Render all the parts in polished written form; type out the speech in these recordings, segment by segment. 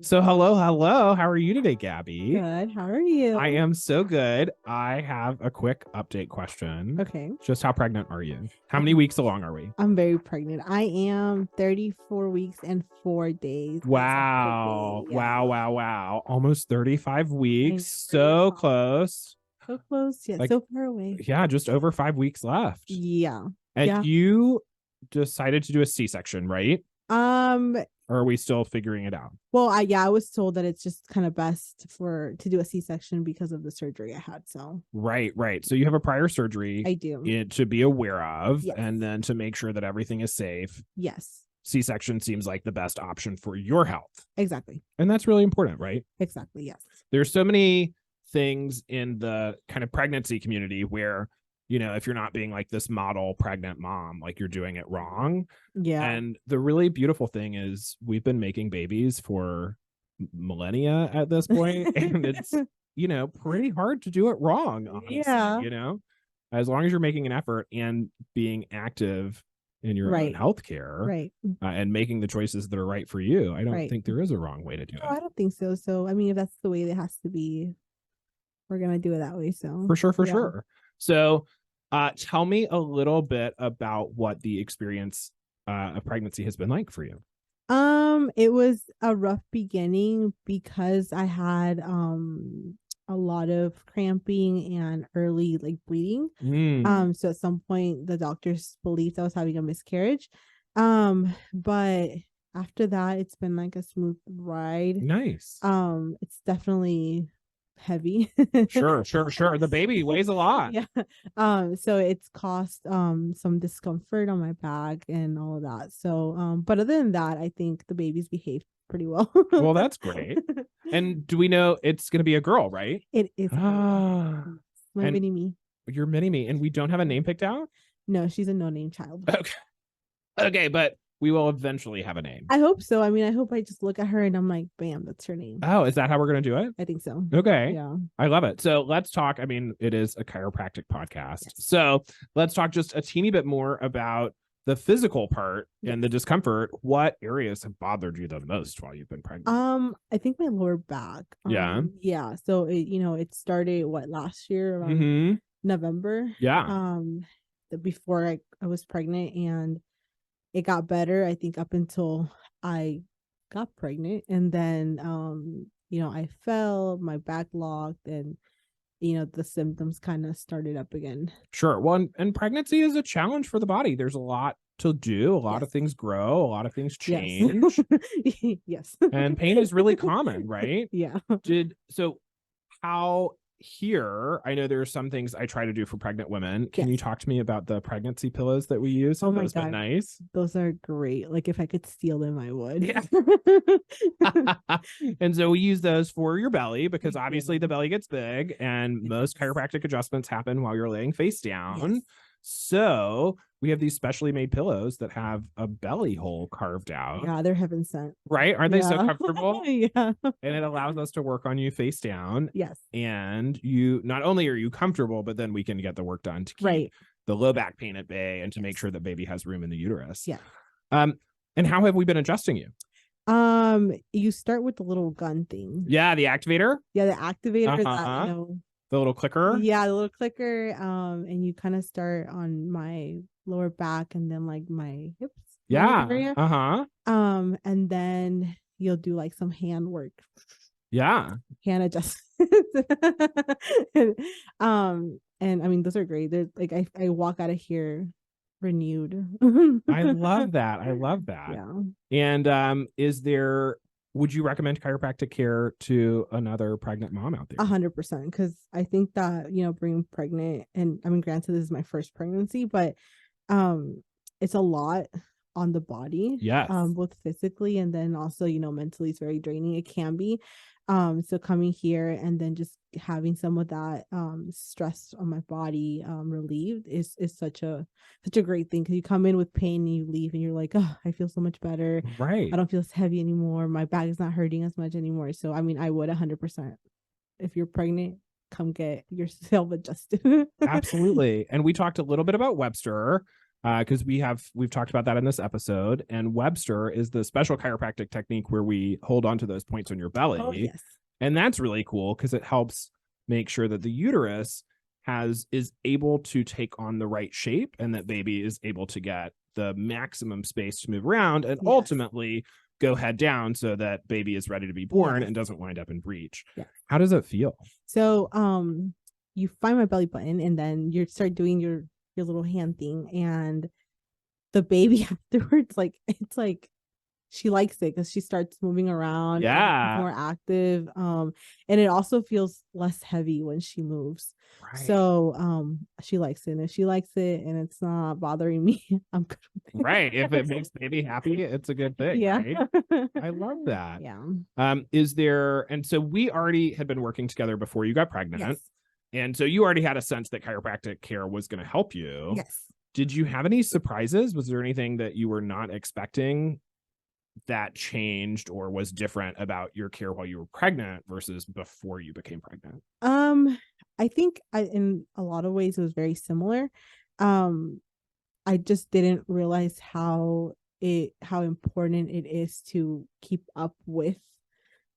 So hello. How are you today, Gabby? Good. How are you? I am so good. I have a quick update question. Okay. Just how pregnant are you? How many weeks along are we? I'm very pregnant. I am 34 weeks and 4 days. Wow. Yeah. Wow. Almost 35 weeks. know. So close. So close, yet Like, so far away. Yeah, just over 5 weeks left. Yeah. And you decided to do a C-section, right? Or are we still figuring it out? Well, I was told that it's just kind of best to do a C-section because of the surgery I had. So Right. So you have a prior surgery. I do. To be aware of, Yes. and then to make sure that everything is safe. Yes. C-section seems like the best option for your health. Exactly. And that's really important, right? Exactly. Yes. There's so many things in the kind of pregnancy community where, if you're not being like this model pregnant mom, like you're doing it wrong. Yeah. And the really beautiful thing is we've been making babies for millennia at this point, and it's, pretty hard to do it wrong, honestly, Yeah. as long as you're making an effort and being active in your own healthcare, right. And making the choices that are right for you. I don't think there is a wrong way to do it. I don't think so. So, I mean, if that's the way it has to be, we're going to do it that way. So for sure. So, tell me a little bit about what the experience of pregnancy has been like for you. It was a rough beginning because I had a lot of cramping and early bleeding. So at some point the doctors believed I was having a miscarriage. But after that it's been like a smooth ride. Nice. It's definitely heavy. Sure. The baby weighs a lot. Yeah. So it's caused some discomfort on my back and all of that. So but other than that, I think the baby's behaved pretty well. Well, that's great. And do we know it's going to be a girl, right? It is. My mini me. Your mini me. And we don't have a name picked out? No, she's a no-name child. Okay, but we will eventually have a name. I hope so. I mean, I hope I just look at her and I'm like, bam, that's her name. Oh, is that how we're going to do it? I think so. Okay. Yeah. I love it. So let's talk. I mean, it is a chiropractic podcast. Yes. So let's talk just a teeny bit more about the physical part and the discomfort. What areas have bothered you the most while you've been pregnant? I think my lower back. Yeah. So it started last year around November. Yeah. Before I was pregnant, and it got better, I think, up until I got pregnant. And then I fell, my back locked, and the symptoms kind of started up again. Sure. Well, and pregnancy is a challenge for the body. There's a lot to do. A lot of things grow, a lot of things change. Yes. And pain is really common, right? Yeah. How here, I know there are some things I try to do for pregnant women. Can you talk to me about the pregnancy pillows that we use? Oh my God. Been nice. Those are great. Like, if I could steal them, I would. Yeah. And so we use those for your belly because obviously the belly gets big, and most chiropractic adjustments happen while you're laying face down. Yes. So we have these specially made pillows that have a belly hole carved out. Yeah, they're heaven sent. Right? Aren't they so comfortable? Yeah. And it allows us to work on you face down. Yes. And you, not only are you comfortable, but then we can get the work done to keep the low back pain at bay and to make sure that baby has room in the uterus. Yeah. And how have we been adjusting you? You start with the little gun thing. Yeah, the activator. Yeah, the activator. The little clicker. Yeah, the little clicker. And you kind of start on my lower back and then my hips. Yeah. Area. And then you'll do some hand work. Yeah. Hand adjustments. And I mean, those are great. They're I walk out of here renewed. I love that. Yeah. And would you recommend chiropractic care to another pregnant mom out there? 100%, because I think that being pregnant, and I mean, granted, this is my first pregnancy, but it's a lot on the body. Yes. Both physically and then also mentally, it's very draining. It can be. So coming here and then just having some of that stress on my body relieved is such a great thing, because you come in with pain and you leave and you're like, oh, I feel so much better. Right. I don't feel as heavy anymore. My back is not hurting as much anymore. So I mean, I would 100%. If you're pregnant, come get yourself adjusted. Absolutely. And we talked a little bit about Webster. because we've talked about that in this episode. And Webster is the special chiropractic technique where we hold on to those points on your belly. Oh, yes. And that's really cool because it helps make sure that the uterus is able to take on the right shape and that baby is able to get the maximum space to move around and ultimately go head down so that baby is ready to be born and doesn't wind up in breech. Yeah. How does it feel? So you find my belly button and then you start doing your little hand thing, and the baby afterwards, like, it's like she likes it because she starts moving around, more active, and it also feels less heavy when she moves. Right. So she likes it, and if she likes it and it's not bothering me, I'm good with it. Right. If it makes baby happy, it's a good thing. Yeah. Right? I love that. Yeah. Is there, and so we already had been working together before you got pregnant. Yes. And so you already had a sense that chiropractic care was going to help you. Yes. Did you have any surprises? Was there anything that you were not expecting that changed or was different about your care while you were pregnant versus before you became pregnant? I think in a lot of ways it was very similar. I just didn't realize how important it is to keep up with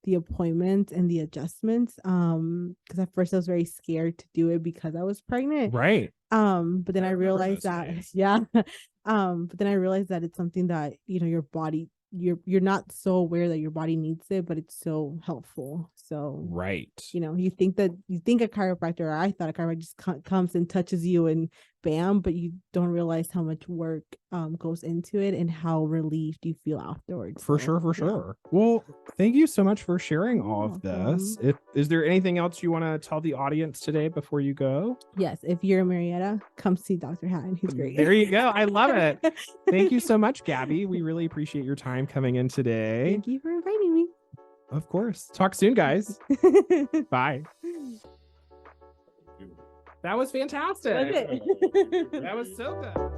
the appointments and the adjustments. Because at first I was very scared to do it because I was pregnant. Right. But then I realized that but then I realized that it's something that, your body, you're not so aware that your body needs it, but it's so helpful. So right. You think a chiropractor, or I thought a chiropractor just comes and touches you and bam, but you don't realize how much work goes into it and how relieved you feel afterwards. For sure. Well, thank you so much for sharing all of this. Is there anything else you want to tell the audience today before you go? Yes. If you're in Marietta, come see Dr. Hatton. He's great. There you go. I love it. Thank you so much, Gabby. We really appreciate your time coming in today. Thank you for inviting me. Of course. Talk soon, guys. Bye. That was fantastic. Was it? That was so good.